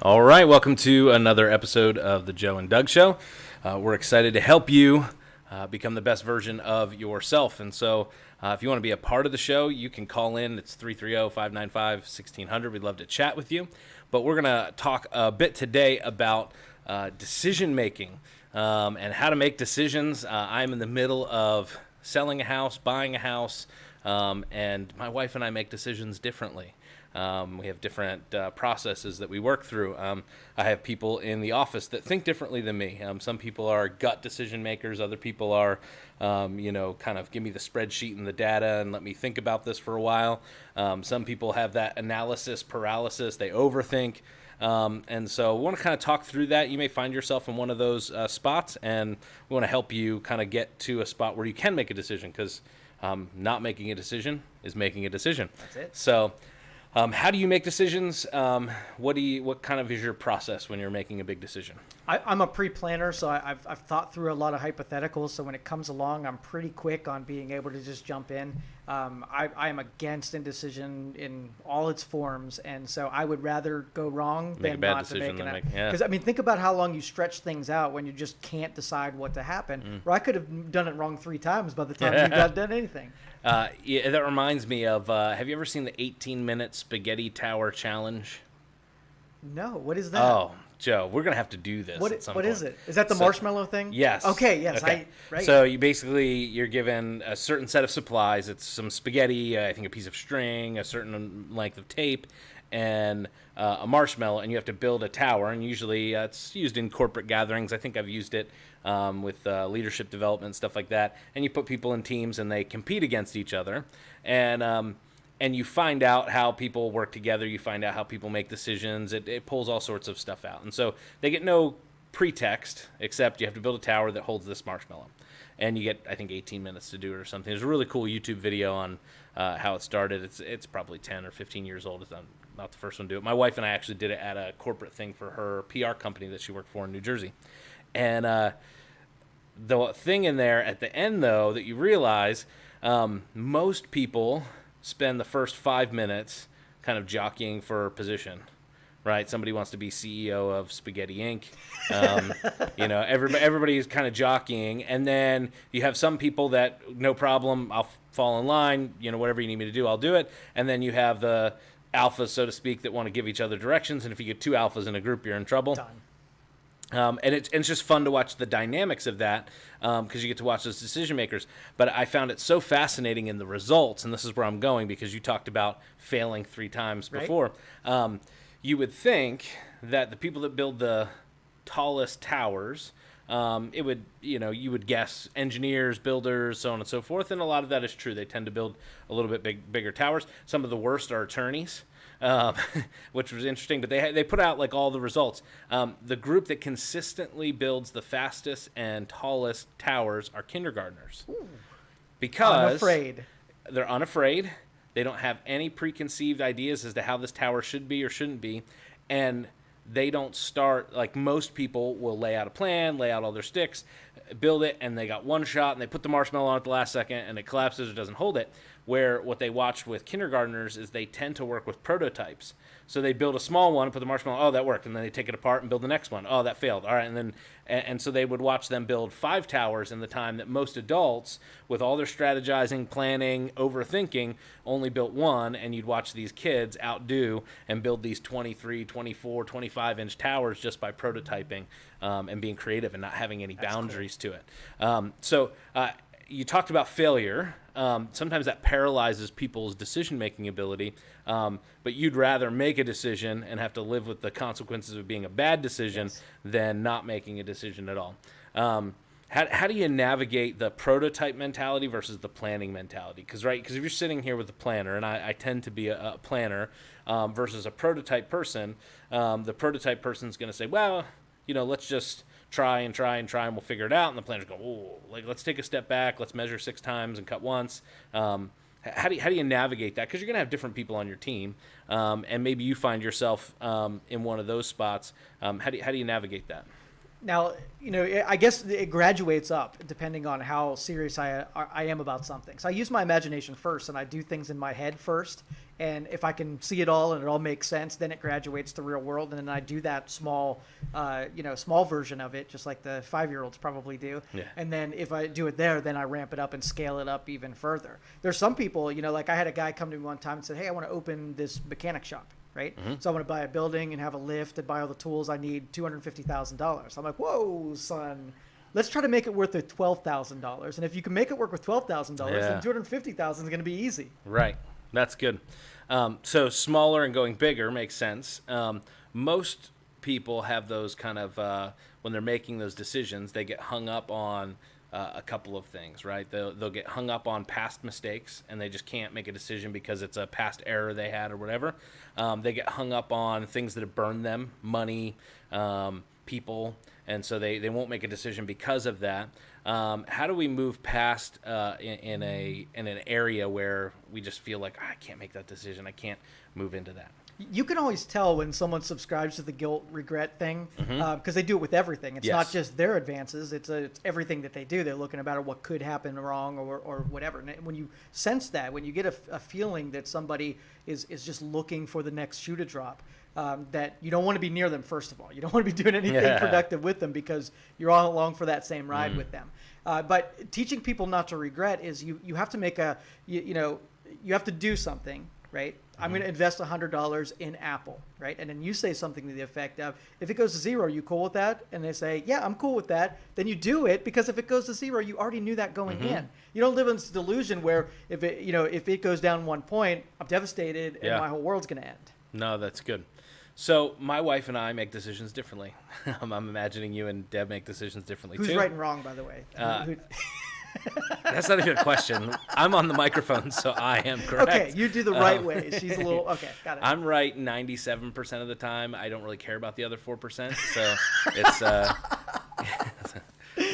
All right, welcome to another episode of the Joe and Doug Show. We're excited to help you become the best version of yourself. And so if you want to be a part of the show, you can call in. It's 330-595-1600. We'd love to chat with you. But we're going to talk a bit today about decision making and how to make decisions. I'm in the middle of selling a house, buying a house, and my wife and I make decisions differently. We have different processes that we work through. I have people in the office that think differently than me. Some people are gut decision makers. Other people are, kind of give me the spreadsheet and the data and let me think about this for a while. Some people have that analysis paralysis. They overthink. And so we want to kind of talk through that. You may find yourself in one of those spots, and we want to help you kind of get to a spot where you can make a decision, because not making a decision is making a decision. That's it. So how do you make decisions? What kind of is your process when you're making a big decision? I'm a pre-planner, so I've thought through a lot of hypotheticals. So when it comes along, I'm pretty quick on being able to just jump in. I am against indecision in all its forms, and so I would rather go wrong than not to make it. Because think about how long you stretch things out when you just can't decide what to happen. Or I could have done it wrong 3 times by the time you got done anything. Yeah, that reminds me of, have you ever seen the 18-minute spaghetti tower challenge? No, what is that? Oh, Joe, we're going to have to do this at some point. What is it? Is that the marshmallow thing? Yes. Okay, yes. Okay. Right. So you're given a certain set of supplies. It's some spaghetti, I think a piece of string, a certain length of tape, and a marshmallow, and you have to build a tower. And usually it's used in corporate gatherings. I think I've used it with leadership development, stuff like that. And you put people in teams, and they compete against each other. And you find out how people work together. You find out how people make decisions. It pulls all sorts of stuff out. And so they get no pretext, except you have to build a tower that holds this marshmallow. And you get, I think, 18 minutes to do it or something. There's a really cool YouTube video on how it started. It's probably 10 or 15 years old. It's not the first one to do it. My wife and I actually did it at a corporate thing for her PR company that she worked for in New Jersey. And the thing in there at the end, though, that you realize most people spend the first 5 minutes kind of jockeying for position, right? Somebody wants to be CEO of Spaghetti Inc. Everybody is kind of jockeying, and then you have some people that no problem, I'll fall in line, whatever you need me to do, I'll do it. And then you have the alphas, so to speak, that want to give each other directions, and if you get 2 alphas in a group, you're in trouble. Done. And it's just fun to watch the dynamics of that because you get to watch those decision makers. But I found it so fascinating in the results, and this is where I'm going because you talked about failing 3 times before. Right. You would think that the people that build the tallest towers, you would guess engineers, builders, so on and so forth, and a lot of that is true. They tend to build a little bit bigger towers. Some of the worst are attorneys. Which was interesting, but they put out like all the results. The group that consistently builds the fastest and tallest towers are kindergartners. Ooh. Because they're unafraid. They don't have any preconceived ideas as to how this tower should be or shouldn't be, and they don't start like most people will lay out a plan, lay out all their sticks, build it, and they got one shot and they put the marshmallow on at the last second and it collapses or doesn't hold it. Where what they watched with kindergartners is they tend to work with prototypes. So they build a small one, put the marshmallow, oh, that worked, and then they take it apart and build the next one. Oh, that failed. All right, and so they would watch them build 5 towers in the time that most adults, with all their strategizing, planning, overthinking, only built 1, and you'd watch these kids outdo and build these 23, 24, 25-inch towers just by prototyping and being creative and not having any boundaries to it. You talked about failure. Sometimes that paralyzes people's decision-making ability, but you'd rather make a decision and have to live with the consequences of being a bad decision than not making a decision at all. How do you navigate the prototype mentality versus the planning mentality? Because if you're sitting here with a planner, and I tend to be a planner versus a prototype person, the prototype person's going to say, well, let's just try and we'll figure it out. And the planners go, oh, let's take a step back. Let's measure 6 times and cut once. How do you navigate that? Because you're going to have different people on your team, and maybe you find yourself in one of those spots. How do you navigate that? Now, I guess it graduates up depending on how serious I am about something. So I use my imagination first, and I do things in my head first. And if I can see it all and it all makes sense, then it graduates to real world. And then I do that small version of it, just like the 5-year-olds probably do. Yeah. And then if I do it there, then I ramp it up and scale it up even further. There's some people, like I had a guy come to me one time and said, hey, I want to open this mechanic shop. Right. Mm-hmm. So I want to buy a building and have a lift and buy all the tools I need, $250,000. I'm like, whoa, son, let's try to make it worth $12,000. And if you can make it work with $12,000, then $250,000 is going to be easy. Right. That's good. So smaller and going bigger makes sense. Most people have those kind of, when they're making those decisions, they get hung up on a couple of things, right? They'll get hung up on past mistakes, and they just can't make a decision because it's a past error they had or whatever. They get hung up on things that have burned them, money, people, and so they won't make a decision because of that. How do we move past in an area where we just feel like I can't make that decision, I can't move into that? You can always tell when someone subscribes to the guilt regret thing, because they do it with everything. It's not just their advances; it's everything that they do. They're looking about what could happen wrong or whatever. And when you sense that, when you get a feeling that somebody is just looking for the next shoe to drop, that you don't want to be near them. First of all, you don't want to be doing anything productive with them because you're all along for that same ride with them. But teaching people not to regret is you have to make you have to do something. Right? I'm going to invest $100 in Apple, right? And then you say something to the effect of, if it goes to zero, you cool with that? And they say, yeah, I'm cool with that. Then you do it because if it goes to zero, you already knew that going in. You don't live in this delusion where if it goes down 1 point, I'm devastated and my whole world's going to end. No, that's good. So my wife and I make decisions differently. I'm imagining you and Deb make decisions differently Who's too. right and wrong, by the way? That's not even a question. I'm on the microphone, so I am correct. Okay, you do the right way. She's a little... Okay, got it. I'm right 97% of the time. I don't really care about the other 4%, so it's...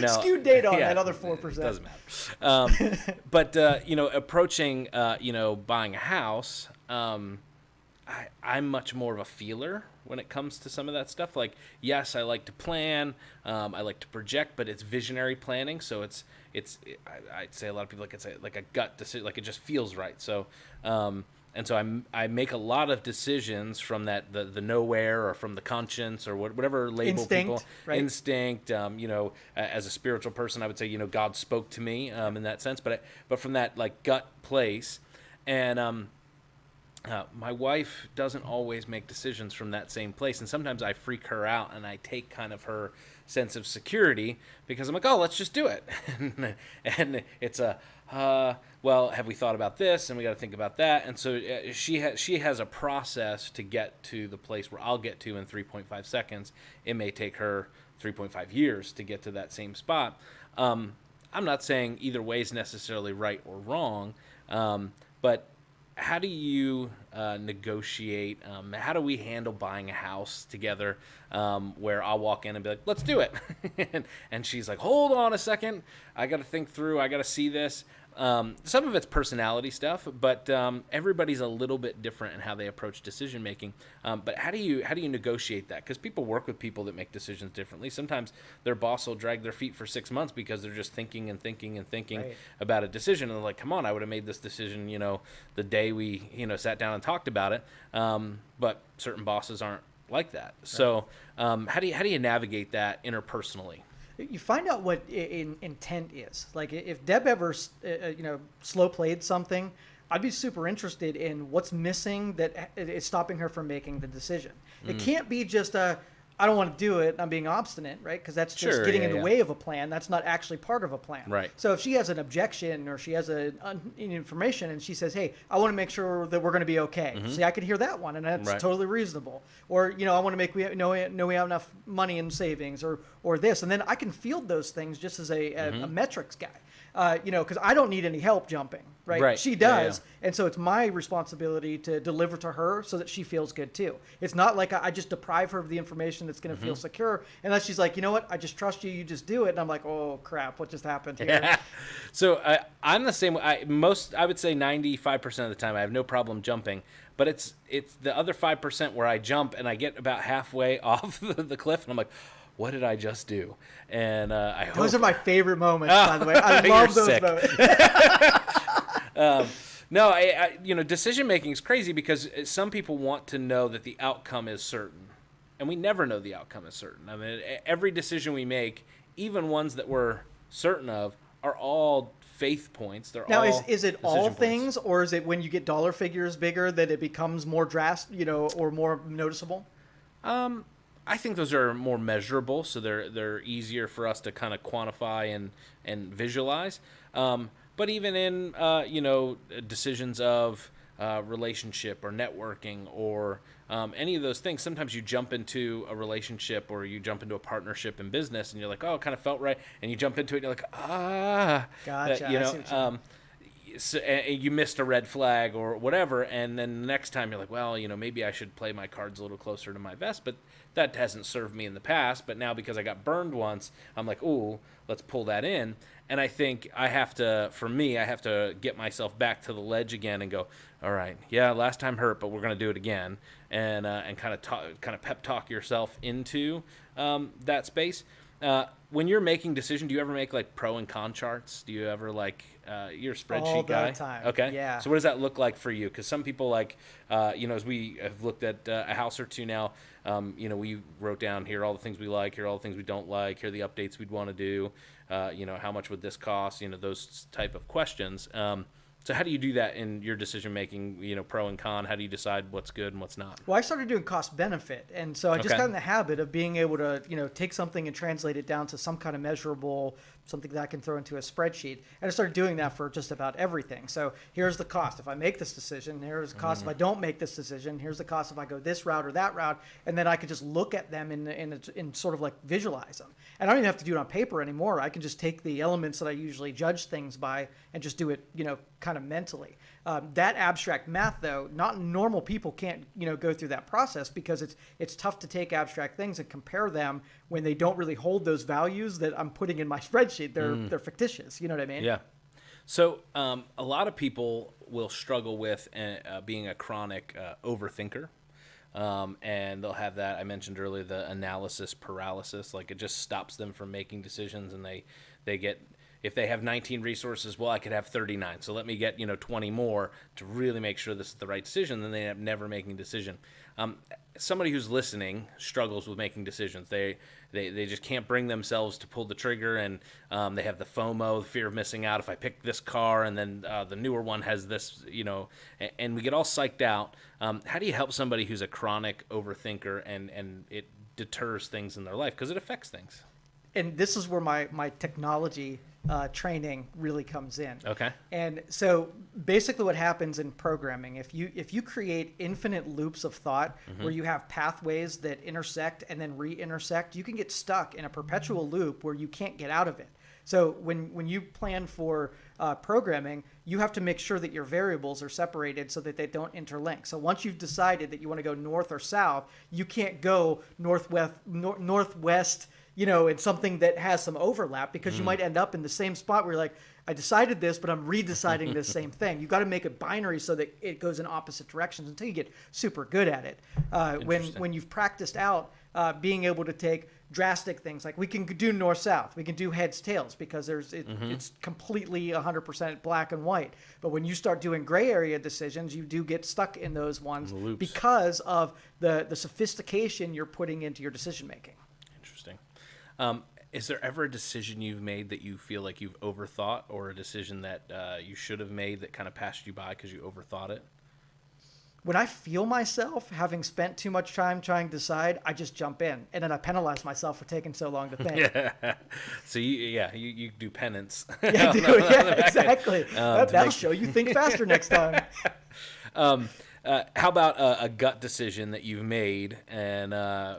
No, skewed data on that other 4%. It doesn't matter. But, approaching, buying a house, I'm much more of a feeler when it comes to some of that stuff. Like, yes, I like to plan, I like to project, but it's visionary planning, so I'd say a lot of people it's like a gut decision, like it just feels right. So, and so I make a lot of decisions from that the nowhere or from the conscience or whatever label people instinct. As a spiritual person, I would say God spoke to me in that sense, but from that like gut place, and my wife doesn't always make decisions from that same place, and sometimes I freak her out and I take kind of her sense of security because I'm like, oh, let's just do it. And it's well, have we thought about this? And we got to think about that. And so she has a process to get to the place where I'll get to in 3.5 seconds. It may take her 3.5 years to get to that same spot. I'm not saying either way is necessarily right or wrong, but how do you negotiate? How do we handle buying a house together where I'll walk in and be like, let's do it. and she's like, hold on a second. I got to think through. I got to see this. Some of it's personality stuff, but everybody's a little bit different in how they approach decision making. But how do you negotiate that? Because people work with people that make decisions differently. Sometimes their boss will drag their feet for 6 months because they're just thinking and thinking and thinking about a decision. And they're like, come on, I would have made this decision, the day we, sat down and talked about it. But certain bosses aren't like that. Right. So how do you navigate that interpersonally? You find out what intent is. Like if Deb ever, slow played something, I'd be super interested in what's missing that is stopping her from making the decision. It can't be just I don't want to do it, I'm being obstinate, right? Because that's just getting in the way of a plan. That's not actually part of a plan. Right. So if she has an objection or she has information and she says, hey, I want to make sure that we're going to be okay. See, I could hear that one, and that's totally reasonable. Or, I want to make we know we have enough money in savings or this. And then I can field those things just as a metrics guy. Because I don't need any help jumping, right? She does. And so it's my responsibility to deliver to her so that she feels good too. It's not like I just deprive her of the information that's going to feel secure unless she's like, you know what, I just trust you, you just do it. And I'm like, oh crap, what just happened here? Yeah. So I'm the same. I would say 95% of the time I have no problem jumping, but it's the other 5% where I jump and I get about halfway off the cliff and I'm like, what did I just do? And I hope those are my favorite moments, by the way. I love those moments. No, decision making is crazy because some people want to know that the outcome is certain, and we never know the outcome is certain. I mean, every decision we make, even ones that we're certain of, are all faith points. They're now, all is it all points. things, or is it when you get dollar figures bigger that it becomes more drastic, or more noticeable? I think those are more measurable, so they're easier for us to kind of quantify and visualize. But even in decisions of relationship or networking or any of those things, sometimes you jump into a relationship or you jump into a partnership in business, and you're like, oh, it kind of felt right, and you jump into it, and you're like, Gotcha. So, you missed a red flag or whatever, and then the next time you're like, well, maybe I should play my cards a little closer to my vest, but that hasn't served me in the past. But now because I got burned once, I'm like, ooh, let's pull that in. And I think I have to get myself back to the ledge again and go, all right, yeah, last time hurt, but we're going to do it again, and kind of pep talk yourself into that space. When you're making decisions, do you ever make like pro and con charts? Do you ever you're a spreadsheet guy? All the time. Okay. Yeah. So what does that look like for you? Because some people as we have looked at a house or two now, we wrote down here all the things we like, here all the things we don't like, here are the updates we'd want to do, how much would this cost, those type of questions. So how do you do that in your decision making, pro and con? How do you decide what's good and what's not? Well, I started doing cost benefit. And so I just got in the habit of being able to, take something and translate it down to some kind of measurable, something that I can throw into a spreadsheet. And I started doing that for just about everything. So here's the cost if I make this decision. Here's the cost if I don't make this decision. Here's the cost if I go this route or that route. And then I could just look at them in sort of like visualize them. And I don't even have to do it on paper anymore. I can just take the elements that I usually judge things by and just do it, kind of mentally. That abstract math, though, not normal people can't, go through that process because it's tough to take abstract things and compare them when they don't really hold those values that I'm putting in my spreadsheet. They're fictitious. You know what I mean? Yeah. So a lot of people will struggle with being a chronic overthinker. And they'll have that, I mentioned earlier, the analysis paralysis. Like it just stops them from making decisions, and they get, if they have 19 resources, well, I could have 39. So let me get 20 more to really make sure this is the right decision. Then they end up never making a decision. Somebody who's listening struggles with making decisions. They just can't bring themselves to pull the trigger, and they have the FOMO, the fear of missing out. If I pick this car and then the newer one has this, and we get all psyched out. How do you help somebody who's a chronic overthinker and it deters things in their life because it affects things? And this is where my technology training really comes in. Okay. And so basically what happens in programming, if you create infinite loops of thought where you have pathways that intersect and then re-intersect, you can get stuck in a perpetual loop where you can't get out of it. So when you plan for programming, you have to make sure that your variables are separated so that they don't interlink. So once you've decided that you want to go north or south, you can't go northwest, in something that has some overlap, because you might end up in the same spot where you're like, I decided this, but I'm redeciding the same thing. You got to make it binary so that it goes in opposite directions until you get super good at it. When you've practiced out being able to take drastic things, like we can do north-south, we can do heads-tails, because it's completely 100% black and white. But when you start doing gray area decisions, you do get stuck in those ones because of the sophistication you're putting into your decision-making. Interesting. Is there ever a decision you've made that you feel like you've overthought, or a decision that you should have made that kind of passed you by because you overthought it? When I feel myself having spent too much time trying to decide, I just jump in, and then I penalize myself for taking so long to think. Yeah. So you do penance. Yeah, I do. Yeah, exactly. That'll show you think faster next time. How about a gut decision that you've made, and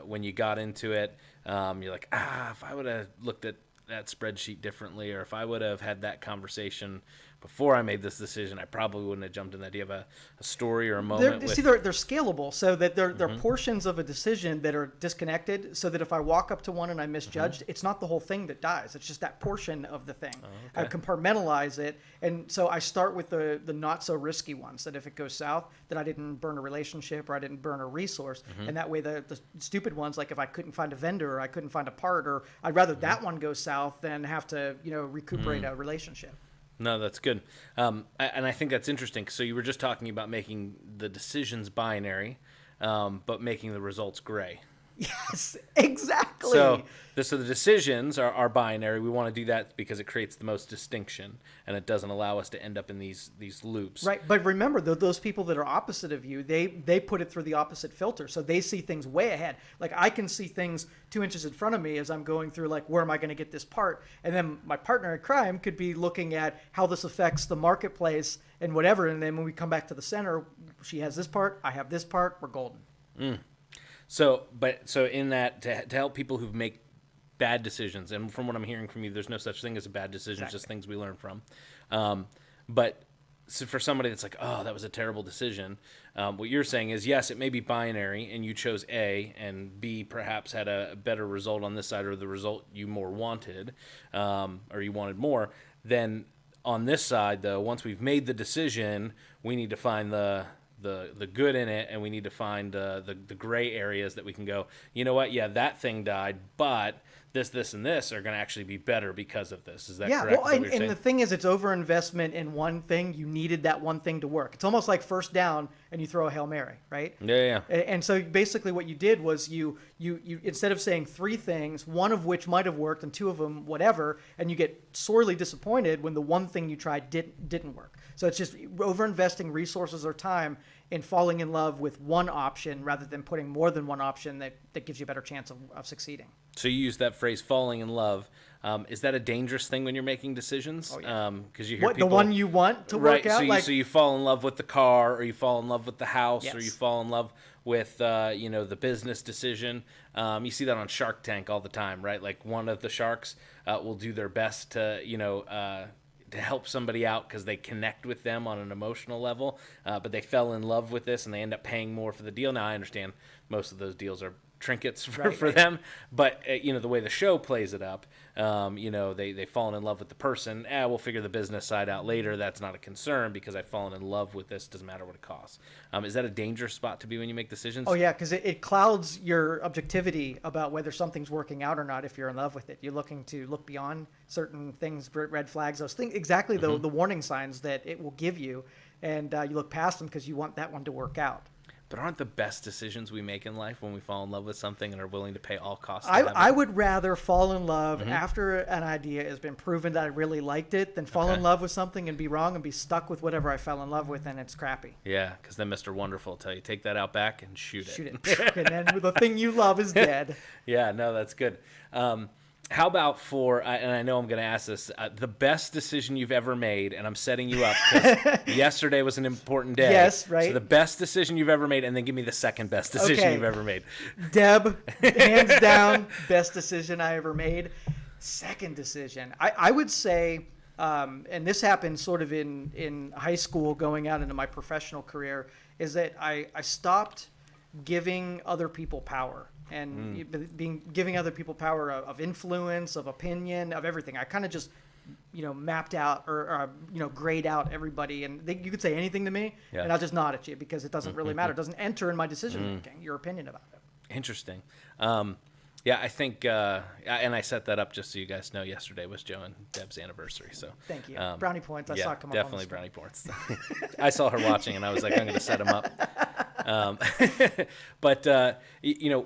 when you got into it, you're like, if I would have looked at that spreadsheet differently, or if I would have had that conversation before I made this decision, I probably wouldn't have jumped in that. Do you have a story or a moment? They're scalable, so that they're portions of a decision that are disconnected, so that if I walk up to one and I misjudged, it's not the whole thing that dies. It's just that portion of the thing. Oh, okay. I compartmentalize it, and so I start with the not so risky ones, that if it goes south, that I didn't burn a relationship or I didn't burn a resource, and that way the stupid ones, like if I couldn't find a vendor or I couldn't find a part, or I'd rather that one go south than have to recuperate a relationship. No, that's good. And I think that's interesting. So you were just talking about making the decisions binary, but making the results gray. Yes, exactly. So the decisions are binary. We want to do that because it creates the most distinction, and it doesn't allow us to end up in these loops. Right, but remember, those people that are opposite of you, they put it through the opposite filter, so they see things way ahead. Like I can see things 2 inches in front of me as I'm going through, like, where am I going to get this part? And then my partner in crime could be looking at how this affects the marketplace and whatever, and then when we come back to the center, she has this part, I have this part, we're golden. So in that, to help people who make bad decisions, and from what I'm hearing from you, there's no such thing as a bad decision, Exactly. just things we learn from. But so for somebody that's like, oh, that was a terrible decision, what you're saying is, yes, it may be binary, and you chose A, and B perhaps had a better result on this side, or the result you more wanted, or you wanted more. Then on this side, though, once we've made the decision, we need to find the good in it, and we need to find the gray areas that we can go, you know what, yeah, that thing died, but this, and this are going to actually be better because of this. Is that correct? Yeah, well, and the thing is, it's overinvestment in one thing. You needed that one thing to work. It's almost like first down and you throw a Hail Mary, right? Yeah. And so basically what you did was you instead of saying three things, one of which might have worked and two of them whatever, and you get sorely disappointed when the one thing you tried didn't work. So it's just overinvesting resources or time in falling in love with one option rather than putting more than one option that gives you a better chance of succeeding. So you use that phrase, falling in love. Is that a dangerous thing when you're making decisions? Oh, yeah. Because you hear people, the one you want to work out? So you fall in love with the car, or you fall in love with the house, Yes. or you fall in love with the business decision. You see that on Shark Tank all the time, right? Like one of the sharks will do their best to help somebody out because they connect with them on an emotional level, but they fell in love with this and they end up paying more for the deal. Now I understand most of those deals are trinkets for them, but the way the show plays it up, they've fallen in love with the person. We'll figure the business side out later. That's not a concern because I've fallen in love with this. Doesn't matter what it costs. Is that a dangerous spot to be when you make decisions? Oh yeah, because it clouds your objectivity about whether something's working out or not if you're in love with it. You're looking to look beyond certain things, red flags, those things, exactly the warning signs that it will give you, and you look past them because you want that one to work out. But aren't the best decisions we make in life when we fall in love with something and are willing to pay all costs? I would rather fall in love after an idea has been proven that I really liked it than fall in love with something and be wrong and be stuck with whatever I fell in love with and it's crappy. Yeah, because then Mr. Wonderful will tell you, take that out back and shoot it. And then the thing you love is dead. Yeah, no, that's good. How about and I know I'm going to ask this, the best decision you've ever made, and I'm setting you up because yesterday was an important day. Yes, right. So the best decision you've ever made, and then give me the second best decision you've ever made. Deb, hands down, best decision I ever made. Second decision, I would say, and this happened sort of in high school going out into my professional career, is that I stopped giving other people power. And giving other people power of influence, of opinion, of everything. I kind of just, mapped out or grayed out everybody. And you could say anything to me, and I'll just nod at you because it doesn't really matter. It doesn't enter in my decision making, your opinion about it. Interesting. Yeah, I think, and I set that up just so you guys know, yesterday was Joe and Deb's anniversary. So thank you. Brownie points. I saw it come up. Definitely brownie points. I saw her watching, and I was like, I'm going to set them up. But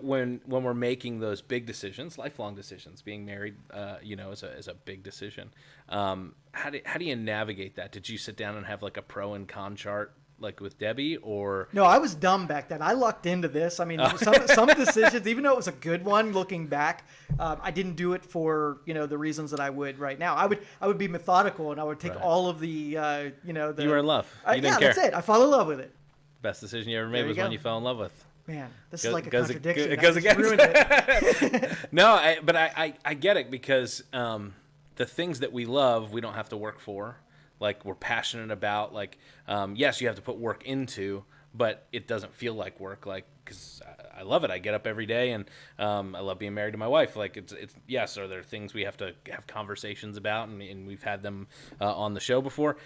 when we're making those big decisions, lifelong decisions, being married, is a big decision. How do you navigate that? Did you sit down and have like a pro and con chart? Like with Debbie, or no? I was dumb back then. I lucked into this. I mean, some decisions, even though it was a good one, looking back, I didn't do it for the reasons that I would right now. I would be methodical, and I would take all of the you were in love. You didn't care. That's it. I fell in love with it. Best decision you ever made was when you fell in love with. Man, this is like a contradiction. It goes against. Ruined it. No, but I get it because the things that we love, we don't have to work for. like we're passionate about. Like, yes, you have to put work into, but it doesn't feel like work. Like, because I love it. I get up every day, and I love being married to my wife. Like, it's yes. Are there things we have to have conversations about, and we've had them on the show before?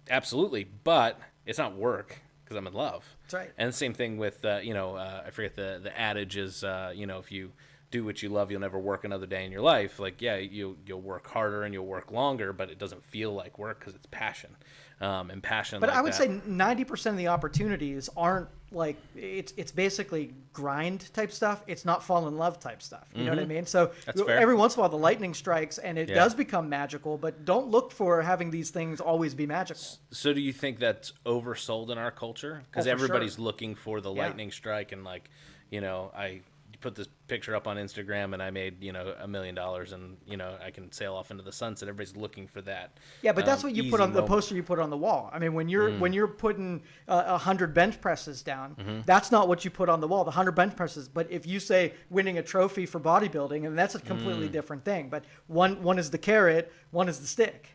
Absolutely, but it's not work because I'm in love. That's right. And the same thing with I forget the adage is if you do what you love, you'll never work another day in your life. Like, yeah, you'll work harder and you'll work longer, but it doesn't feel like work because it's passion, and passion. But like I would that. say 90% of the opportunities aren't like it's basically grind type stuff. It's not fall in love type stuff. You know what I mean? So That's fair. every once in a while the lightning strikes and it does become magical, but don't look for having these things always be magical. So do you think that's oversold in our culture? Because for everybody's sure. looking for the lightning strike, and like, I put this picture up on Instagram and I made, $1 million, and, I can sail off into the sunset. Everybody's looking for that. Yeah, but that's what you put on the moment. poster you put on the wall. I mean, when you're putting 100 bench presses down, that's not what you put on the wall, the 100 bench presses. But if you say winning a trophy for bodybuilding, and that's a completely different thing. But one is the carrot, one is the stick.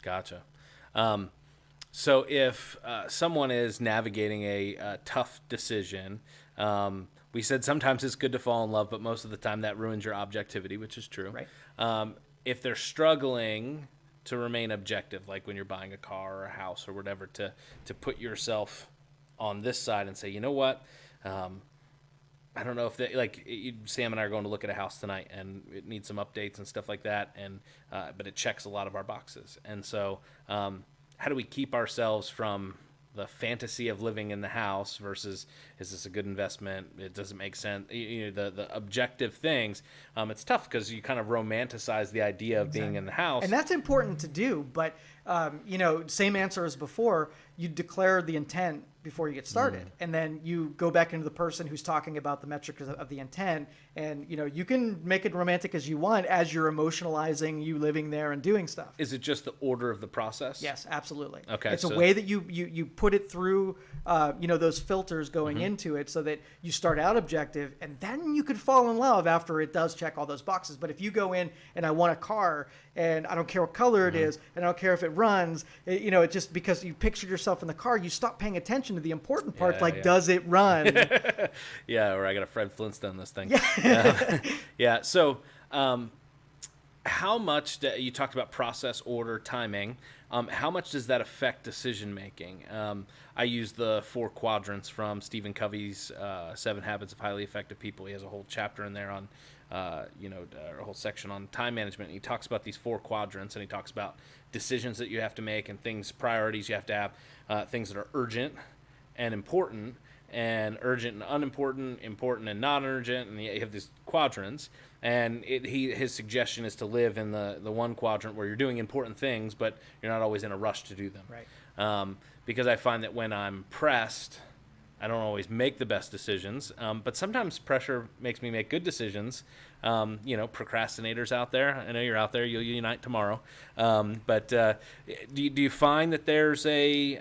Gotcha. So if someone is navigating a tough decision, we said sometimes it's good to fall in love, but most of the time that ruins your objectivity, which is true. Right. If they're struggling to remain objective, like when you're buying a car or a house or whatever, to put yourself on this side and say, you know what, I don't know if Sam and I are going to look at a house tonight, and it needs some updates and stuff like that, and but it checks a lot of our boxes. And so how do we keep ourselves from the fantasy of living in the house versus, is this a good investment? It doesn't make sense. The objective things. It's tough because you kind of romanticize the idea of being in the house. And that's important to do, but same answer as before. You declare the intent before you get started, and then you go back into the person who's talking about the metrics of the intent, and you can make it romantic as you want as you're emotionalizing you living there and doing stuff. Is it just the order of the process? Yes, absolutely. Okay, it's a way that you put it through those filters going into it, so that you start out objective, and then you could fall in love after it does check all those boxes. But if you go in and I want a car, and I don't care what color it is, and I don't care if it runs, it just because you pictured yourself in the car, you stop paying attention to the important parts, does it run? Yeah, or I got a Fred Flintstone this thing. Yeah. Yeah. So, how much you talked about process, order, timing? How much does that affect decision making? I use the 4 quadrants from Stephen Covey's 7 Habits of Highly Effective People. He has a whole chapter in there on, a whole section on time management. And he talks about these 4 quadrants, and he talks about decisions that you have to make and priorities you have to have, things that are urgent and important, and urgent and unimportant, important and not urgent, and you have these quadrants. And his suggestion is to live in the one quadrant where you're doing important things, but you're not always in a rush to do them. Right. Because I find that when I'm pressed, I don't always make the best decisions. But sometimes pressure makes me make good decisions. Procrastinators out there, I know you're out there. You'll unite tomorrow. But do you find that there's a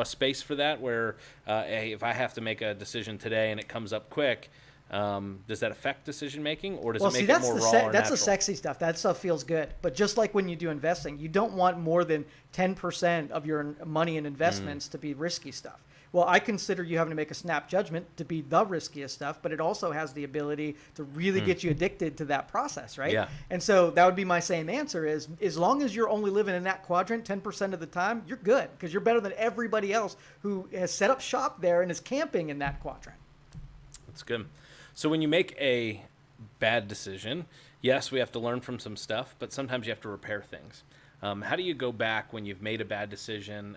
space for that where if I have to make a decision today and it comes up quick, does that affect decision making, or does it make it more raw or natural? That's the sexy stuff. That stuff feels good. But just like when you do investing, you don't want more than 10% of your money in investments to be risky stuff. Well, I consider you having to make a snap judgment to be the riskiest stuff, but it also has the ability to really get you addicted to that process, right? Yeah. And so that would be my same answer is, as long as you're only living in that quadrant 10% of the time, you're good, because you're better than everybody else who has set up shop there and is camping in that quadrant. That's good. So when you make a bad decision, yes, we have to learn from some stuff, but sometimes you have to repair things. How do you go back when you've made a bad decision?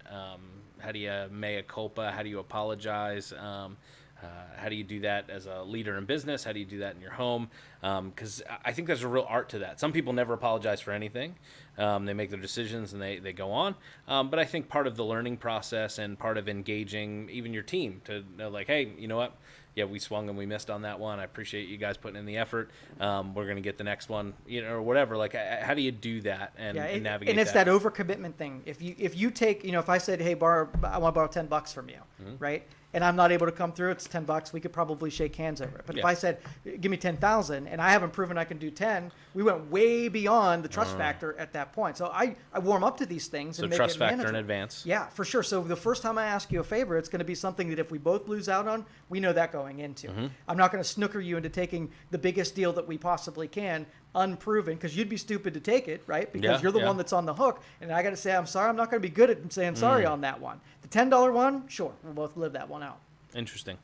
How do you mea culpa? How do you apologize? How do you do that as a leader in business? How do you do that in your home? Because I think there's a real art to that. Some people never apologize for anything. They make their decisions and they go on. But I think part of the learning process and part of engaging even your team to know, like, hey, you know what? Yeah, we swung and we missed on that one. I appreciate you guys putting in the effort. We're going to get the next one, or whatever. Like, how do you do that and navigate? And it's that overcommitment thing. If you take, if I said, hey, I want to borrow $10 from you, right? And I'm not able to come through, it's $10. We could probably shake hands over it. But if I said, give me 10,000, and I haven't proven I can do 10, we went way beyond the trust factor at that point. So I warm up to these things and make trust it factor manageable. in advance. Yeah, for sure. So the first time I ask you a favor, it's going to be something that if we both lose out on, we know that going into. I'm not going to snooker you into taking the biggest deal that we possibly can, unproven, because you'd be stupid to take it, right? Because you're the one that's on the hook, and I got to say, I'm sorry, I'm not going to be good at saying sorry on that one. The $10 one, sure, we'll both live that one out. Interesting.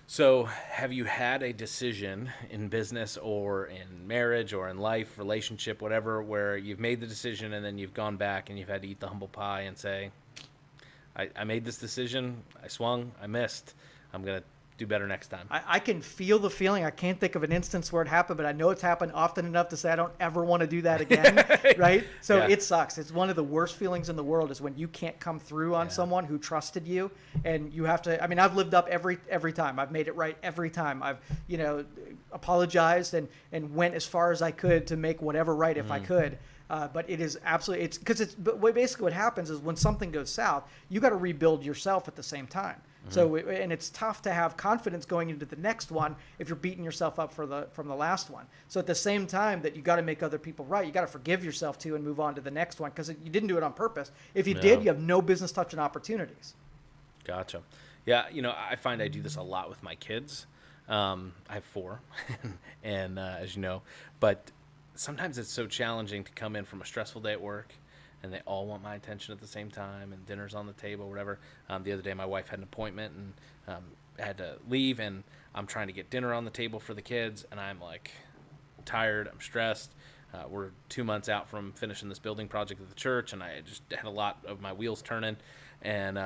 So have you had a decision in business or in marriage or in life, relationship, whatever, where you've made the decision and then you've gone back and you've had to eat the humble pie and say, I made this decision, I swung, I missed, I'm going to do better next time? I can feel the feeling. I can't think of an instance where it happened, but I know it's happened often enough to say I don't ever want to do that again, right? So it sucks. It's one of the worst feelings in the world is when you can't come through on someone who trusted you, and you have to. I mean, I've lived up every time. I've made it right every time. I've apologized and went as far as I could to make whatever right if I could. But it is absolutely but basically what happens is when something goes south, you got to rebuild yourself at the same time. So and it's tough to have confidence going into the next one if you're beating yourself up from the last one. So at the same time that you got to make other people right, you got to forgive yourself too and move on to the next one because you didn't do it on purpose. If you did, you have no business touching opportunities. Gotcha. Yeah, I find I do this a lot with my kids. I have 4, and as you know, but sometimes it's so challenging to come in from a stressful day at work and they all want my attention at the same time and dinner's on the table, whatever. The other day my wife had an appointment and I had to leave, and I'm trying to get dinner on the table for the kids, and I'm like tired, I'm stressed. We're 2 months out from finishing this building project at the church, and I just had a lot of my wheels turning, and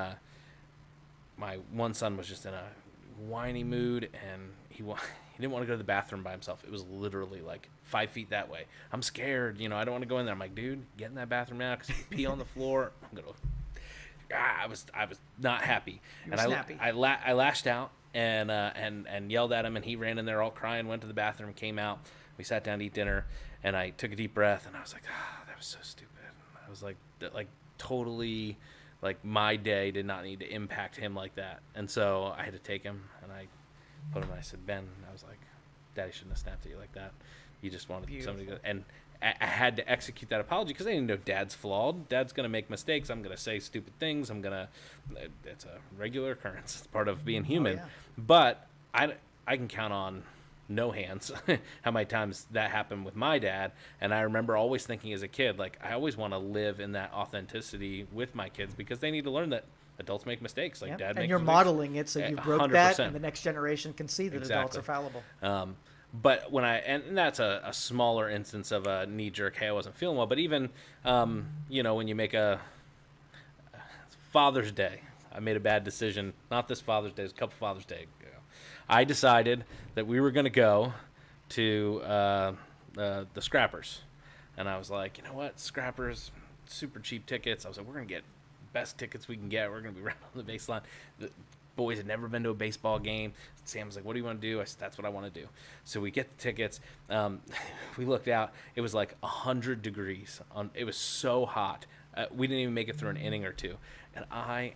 my one son was just in a whiny mood, and he didn't want to go to the bathroom by himself. It was literally like 5 feet that way. I'm scared, I don't want to go in there. I'm like, dude, get in that bathroom now because you pee on the floor. I was not happy, and I lashed out and yelled at him, and he ran in there all crying, went to the bathroom, came out. We sat down to eat dinner, and I took a deep breath, and I was like, that was so stupid. I was like totally. Like, my day did not need to impact him like that. And so I had to take him, and I put him, and I said, Ben, I was like, Daddy shouldn't have snapped at you like that. You just wanted somebody to go. And I had to execute that apology because I didn't know Dad's flawed. Dad's going to make mistakes. I'm going to say stupid things. It's a regular occurrence. It's part of being human. Oh, yeah. But I can count on no hands how many times that happened with my dad. And I remember always thinking as a kid, like, I always want to live in that authenticity with my kids because they need to learn that adults make mistakes. Like, Dad makes mistakes. And you're modeling it, so you broke 100%. That, and the next generation can see that adults are fallible. But and that's a smaller instance of a knee-jerk, hey, I wasn't feeling well. But even, when you make a Father's Day, I made a bad decision. Not this Father's Day, it was a couple Father's Day ago. I decided that we were going to go to the Scrappers. And I was like, you know what, Scrappers, super cheap tickets. I was like, we're going to get best tickets we can get. We're going to be right on the baseline. The boys had never been to a baseball game. Sam was like, what do you want to do? I said, that's what I want to do. So we get the tickets. We looked out. It was like 100 degrees. It was so hot. We didn't even make it through an inning or two. And I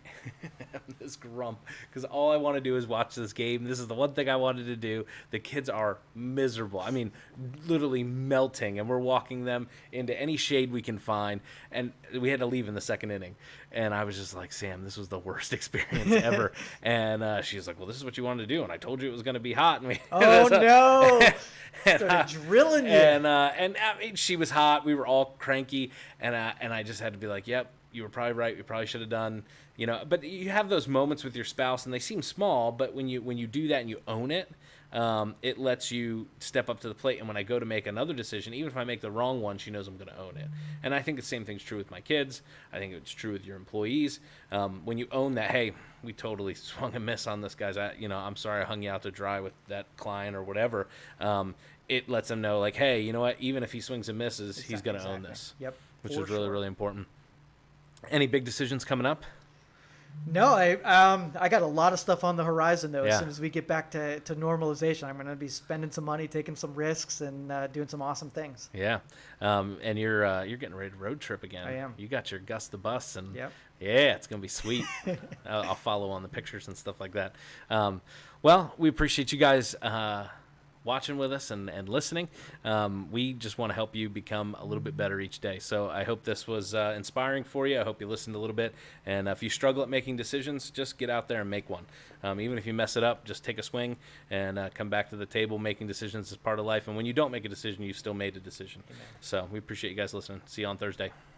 am this grump because all I want to do is watch this game. This is the one thing I wanted to do. The kids are miserable. I mean, literally melting. And we're walking them into any shade we can find. And we had to leave in the second inning. And I was just like, Sam, this was the worst experience ever. And she was like, well, this is what you wanted to do. And I told you it was going to be hot. And no. Started drilling you. And I mean, she was hot. We were all cranky. And I just had to be like, yep. You were probably right. We probably should have done, But you have those moments with your spouse, and they seem small. But when you do that and you own it, it lets you step up to the plate. And when I go to make another decision, even if I make the wrong one, she knows I'm going to own it. And I think the same thing's true with my kids. I think it's true with your employees. When you own that, hey, we totally swung a miss on this guy's. I'm sorry I hung you out to dry with that client or whatever. It lets them know, like, hey, you know what? Even if he swings and misses, he's going to own this. Yep. Which is really, really important. Any big decisions coming up? No, I got a lot of stuff on the horizon, though. Yeah. As soon as we get back to normalization, I'm going to be spending some money, taking some risks, and doing some awesome things. Yeah, and you're getting ready to road trip again. I am. You got your Gus the Bus, and yep. Yeah, it's going to be sweet. I'll follow on the pictures and stuff like that. Well, we appreciate you guys watching with us and listening. We just want to help you become a little bit better each day. So I hope this was inspiring for you. I hope you listened a little bit. And if you struggle at making decisions, just get out there and make one. Even if you mess it up, just take a swing and come back to the table. Making decisions is part of life. And when you don't make a decision, you've still made a decision. Amen. So we appreciate you guys listening. See you on Thursday.